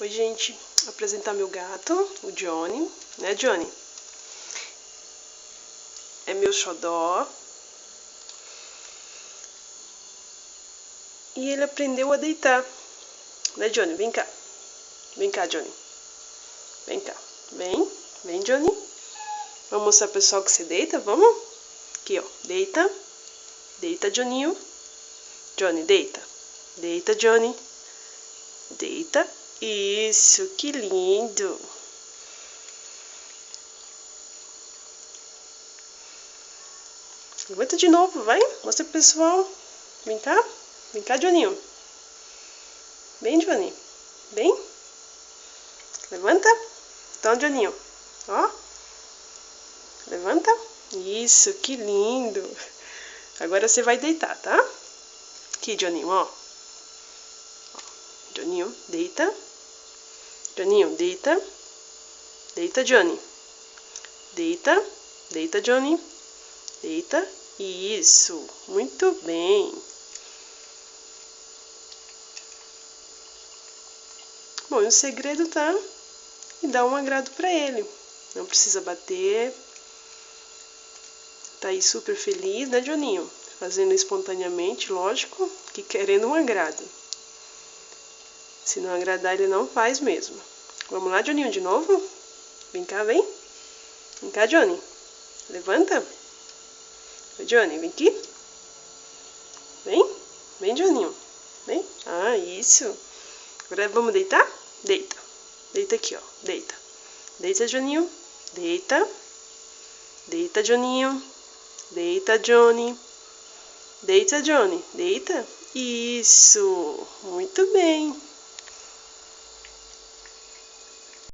Oi, gente, apresentar meu gato, o Johnny, né, Johnny? É meu xodó. E ele aprendeu a deitar, né, Johnny? Vem cá. Vem cá, Johnny. Vem cá. Vem, Johnny. Vamos mostrar pro pessoal que você deita, vamos? Aqui, ó, deita. Deita, Johninho. Johnny, deita. Deita, Johnny. Deita. Isso, que lindo. Levanta de novo, vai. Mostra pro pessoal. Vem cá. Vem cá, Johninho. Vem, Johnny. Vem. Levanta. Então, Johninho. Ó. Levanta. Isso, que lindo. Agora você vai deitar, tá? Aqui, Johninho, ó. Johninho, deita. Johninho, deita. Deita, Johnny. Deita. Deita, Johnny. Deita. Isso. Muito bem. Bom, e o segredo tá em dar um agrado pra ele. Não precisa bater. Tá aí super feliz, né, Johninho? Fazendo espontaneamente, lógico, que querendo um agrado. Se não agradar, ele não faz mesmo. Vamos lá, Johninho, de novo? Vem cá, vem. Vem cá, Johnny. Levanta. Oi, Johnny, vem aqui. Vem. Vem, Johninho. Vem. Ah, isso. Agora vamos deitar? Deita. Deita aqui, ó. Deita. Deita, Johninho. Deita. Deita, Johninho. Deita, Johnny. Deita, Johnny. Deita. Isso. Muito bem.